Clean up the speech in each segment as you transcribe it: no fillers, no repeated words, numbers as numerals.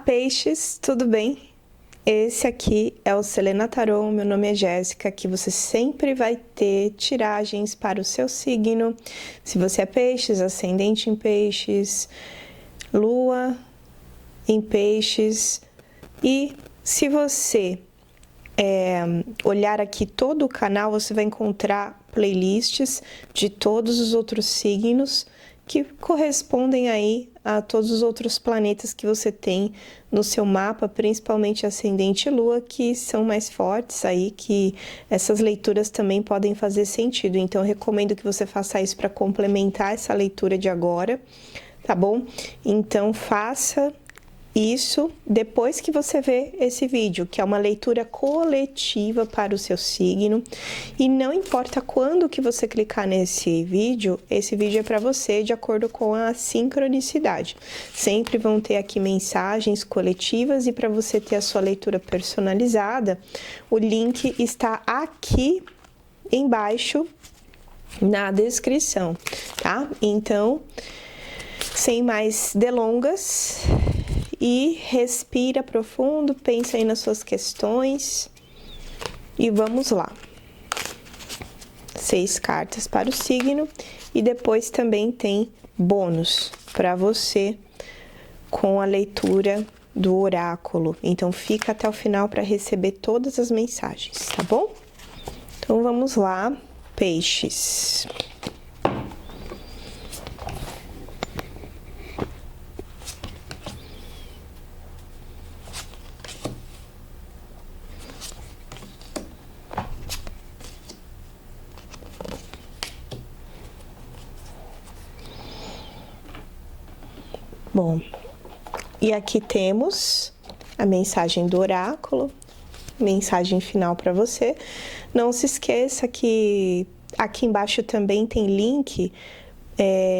Peixes, tudo bem? Esse aqui é o Selena Tarô, meu nome é Jéssica, aqui você sempre vai ter tiragens para o seu signo. Se você é peixes, ascendente em peixes, lua em peixes. E se você olhar aqui todo o canal, você vai encontrar playlists de todos os outros signos que correspondem aí a todos os outros planetas que você tem no seu mapa, principalmente ascendente e lua, que são mais fortes aí, que essas leituras também podem fazer sentido. Então, eu recomendo que você faça isso para complementar essa leitura de agora, tá bom? Então, faça isso depois que você vê esse vídeo, que é uma leitura coletiva para o seu signo. E não importa quando que você clicar nesse vídeo, esse vídeo é para você de acordo com a sincronicidade. Sempre vão ter aqui mensagens coletivas e para você ter a sua leitura personalizada, o link está aqui embaixo na descrição, tá? Então, sem mais delongas, e respira profundo, pensa aí nas suas questões e vamos lá. 6 cartas para o signo e depois também tem bônus para você com a leitura do oráculo. Então fica até o final para receber todas as mensagens, tá bom? Então vamos lá, peixes. Bom, e aqui temos a mensagem do oráculo, mensagem final para você. Não se esqueça que aqui embaixo também tem link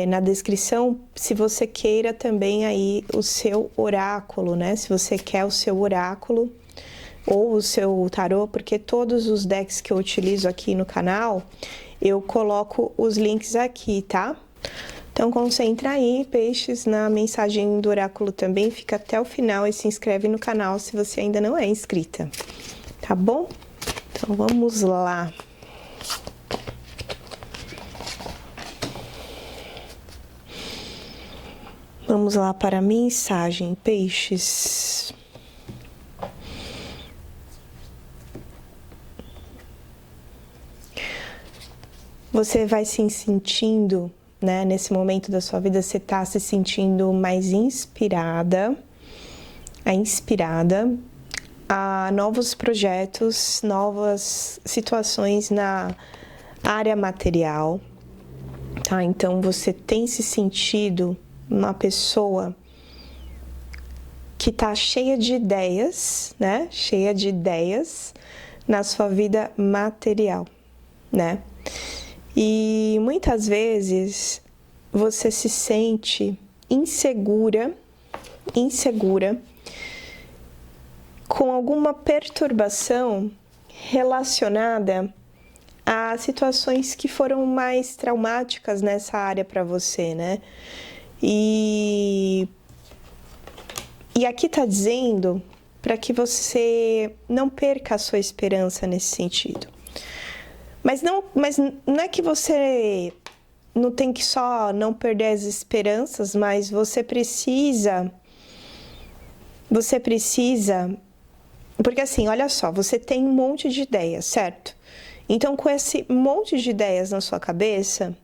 na descrição, se você queira também aí o seu oráculo, né? Se você quer o seu oráculo ou o seu tarô, porque todos os decks que eu utilizo aqui no canal, eu coloco os links aqui, tá? Então, concentra aí, peixes, na mensagem do oráculo também. Fica até o final e se inscreve no canal se você ainda não é inscrita, tá bom? Então, vamos lá. Vamos lá para a mensagem, peixes. Você vai se sentindo, né, nesse momento da sua vida, você está se sentindo mais inspirada a novos projetos, novas situações na área material, tá? Então, você tem se sentido uma pessoa que está cheia de ideias, né? Cheia de ideias na sua vida material, né? E muitas vezes você se sente insegura com alguma perturbação relacionada a situações que foram mais traumáticas nessa área para você, né? E aqui tá dizendo para que você não perca a sua esperança nesse sentido. Mas não é que você não tem que só não perder as esperanças, mas você precisa, porque assim, olha só, você tem um monte de ideias, certo? Então, com esse monte de ideias na sua cabeça,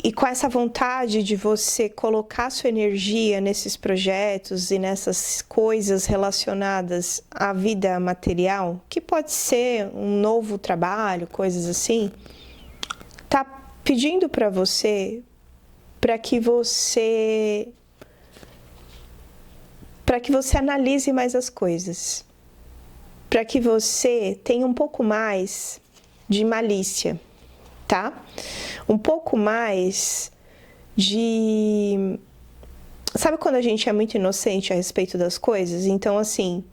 e com essa vontade de você colocar sua energia nesses projetos e nessas coisas relacionadas à vida material, que pode ser um novo trabalho, coisas assim, tá pedindo para você que você analise mais as coisas, para que você tenha um pouco mais de malícia, tá? Um pouco mais de... Sabe quando a gente é muito inocente a respeito das coisas? Então, assim,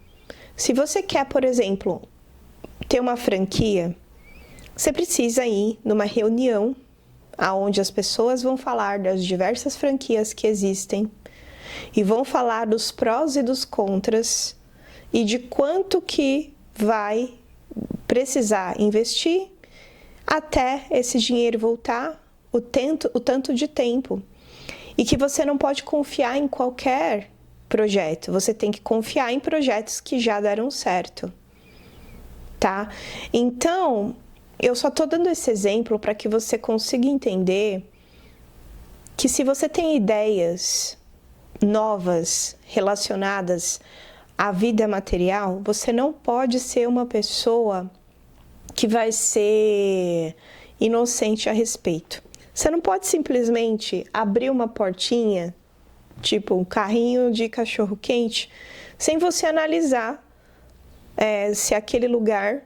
se você quer, por exemplo, ter uma franquia, você precisa ir numa reunião onde as pessoas vão falar das diversas franquias que existem, e vão falar dos prós e dos contras e de quanto que vai precisar investir até esse dinheiro voltar, o tanto de tempo. E que você não pode confiar em qualquer projeto, você tem que confiar em projetos que já deram certo, tá? Então, eu só tô dando esse exemplo para que você consiga entender que se você tem ideias novas relacionadas à vida material, você não pode ser uma pessoa que vai ser inocente a respeito. Você não pode simplesmente abrir uma portinha, tipo um carrinho de cachorro-quente, sem você analisar se aquele lugar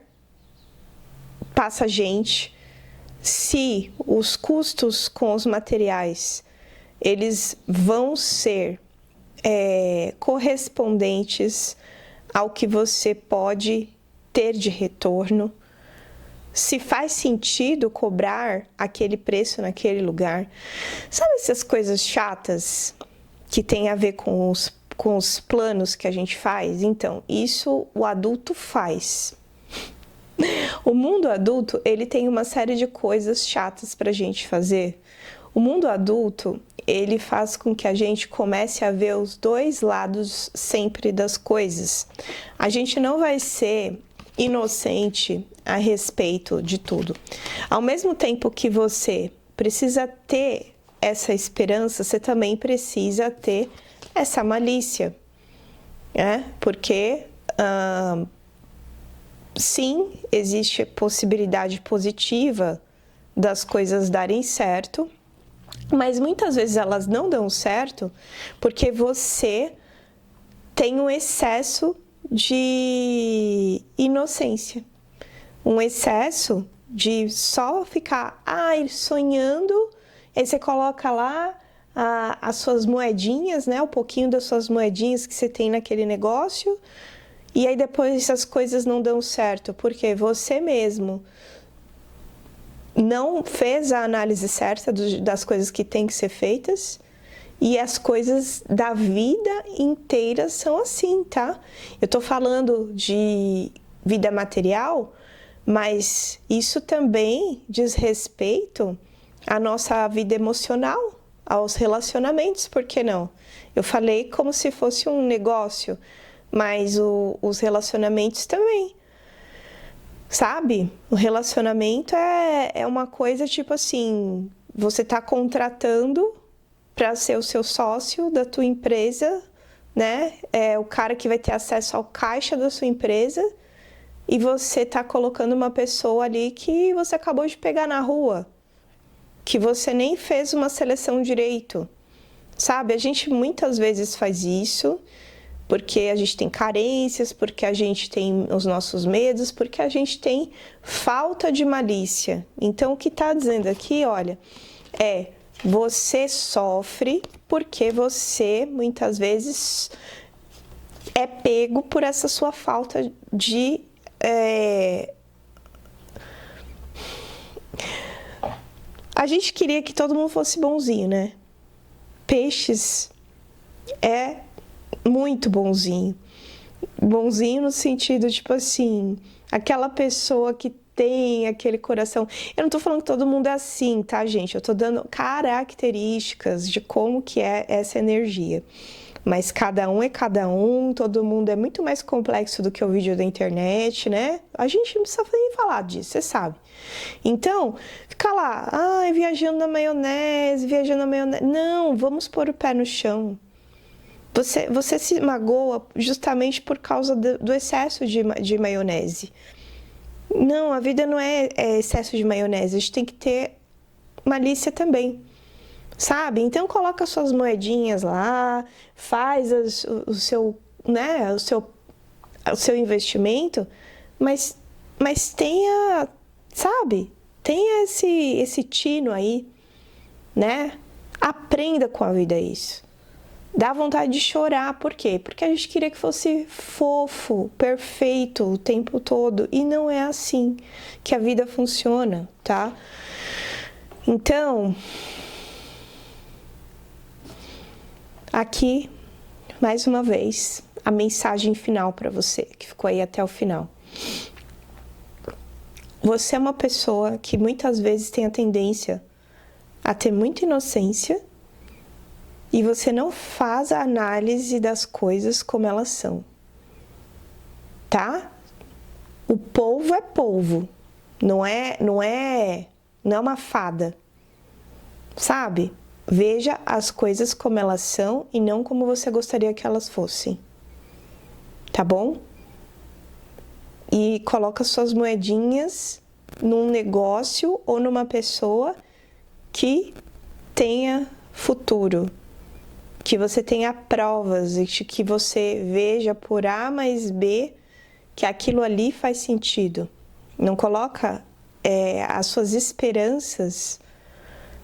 passa gente, se os custos com os materiais eles vão ser correspondentes ao que você pode ter de retorno, se faz sentido cobrar aquele preço naquele lugar. Sabe essas coisas chatas que tem a ver com os planos que a gente faz? Então, isso o adulto faz. O mundo adulto, ele tem uma série de coisas chatas pra gente fazer. O mundo adulto, ele faz com que a gente comece a ver os dois lados sempre das coisas. A gente não vai ser inocente a respeito de tudo. Ao mesmo tempo que você precisa ter essa esperança, você também precisa ter essa malícia, né? Porque sim, existe possibilidade positiva das coisas darem certo, mas muitas vezes elas não dão certo porque você tem um excesso de inocência, um excesso de só ficar sonhando, aí você coloca lá as suas moedinhas, né, um pouquinho das suas moedinhas que você tem naquele negócio, e aí depois essas coisas não dão certo, porque você mesmo não fez a análise certa das coisas que tem que ser feitas, e as coisas da vida inteira são assim, tá? Eu tô falando de vida material, mas isso também diz respeito à nossa vida emocional, aos relacionamentos, por que não? Eu falei como se fosse um negócio, mas os relacionamentos também. Sabe? O relacionamento é uma coisa tipo assim, você tá contratando para ser o seu sócio da tua empresa, né? É o cara que vai ter acesso ao caixa da sua empresa, e você tá colocando uma pessoa ali que você acabou de pegar na rua, que você nem fez uma seleção direito. Sabe? A gente muitas vezes faz isso porque a gente tem carências, porque a gente tem os nossos medos, porque a gente tem falta de malícia. Então, o que está dizendo aqui, olha, você sofre porque você, muitas vezes, é pego por essa sua falta de... A gente queria que todo mundo fosse bonzinho, né? Peixes é muito bonzinho. Bonzinho no sentido, tipo assim, aquela pessoa que tem aquele coração. Eu não tô falando que todo mundo é assim, tá, gente? Eu tô dando características de como que é essa energia. Mas cada um é cada um, todo mundo é muito mais complexo do que o vídeo da internet, né? A gente não precisa nem falar disso, você sabe. Então, fica lá, viajando na maionese. Não, vamos pôr o pé no chão. Você se magoa justamente por causa do excesso de maionese. Não, a vida não é excesso de maionese, a gente tem que ter malícia também, sabe? Então coloca suas moedinhas lá, faz o seu investimento, mas tenha, sabe? Tenha esse tino aí, né? Aprenda com a vida isso. Dá vontade de chorar, por quê? Porque a gente queria que fosse fofo, perfeito o tempo todo, e não é assim que a vida funciona, tá? Então, aqui mais uma vez, a mensagem final para você, que ficou aí até o final. Você é uma pessoa que muitas vezes tem a tendência a ter muita inocência e você não faz a análise das coisas como elas são, tá? O polvo é polvo, não é uma fada, sabe? Veja as coisas como elas são e não como você gostaria que elas fossem, tá bom? E coloca suas moedinhas num negócio ou numa pessoa que tenha futuro, que você tenha provas e que você veja por A mais B que aquilo ali faz sentido. Não coloca as suas esperanças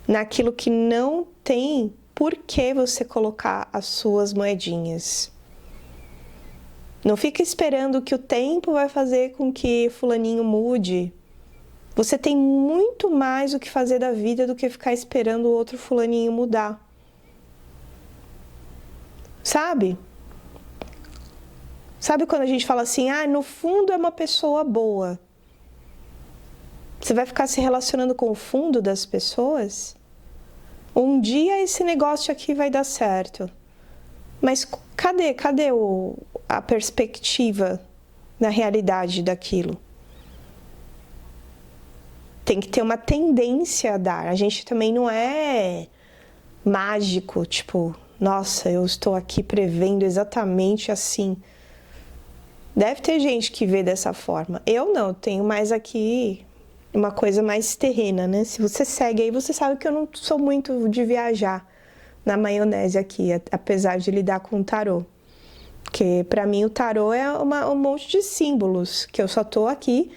naquilo que não tem por que você colocar as suas moedinhas. Não fica esperando que o tempo vai fazer com que fulaninho mude. Você tem muito mais o que fazer da vida do que ficar esperando o outro fulaninho mudar. Sabe? Sabe quando a gente fala assim, no fundo é uma pessoa boa. Você vai ficar se relacionando com o fundo das pessoas? Um dia esse negócio aqui vai dar certo. Mas cadê a perspectiva na realidade daquilo? Tem que ter uma tendência a dar. A gente também não é mágico, tipo, nossa, eu estou aqui prevendo exatamente assim. Deve ter gente que vê dessa forma. Eu não, tenho mais aqui uma coisa mais terrena, né? Se você segue aí, você sabe que eu não sou muito de viajar na maionese aqui, apesar de lidar com o tarô. Porque para mim o tarô é um monte de símbolos, que eu só tô aqui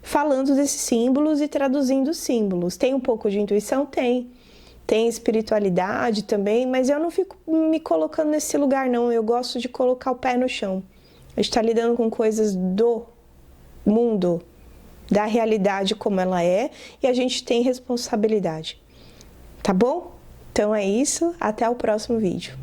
falando desses símbolos e traduzindo símbolos. Tem um pouco de intuição? Tem espiritualidade também, mas eu não fico me colocando nesse lugar, não. Eu gosto de colocar o pé no chão. A gente está lidando com coisas do mundo, da realidade como ela é, e a gente tem responsabilidade. Tá bom? Então é isso, até o próximo vídeo.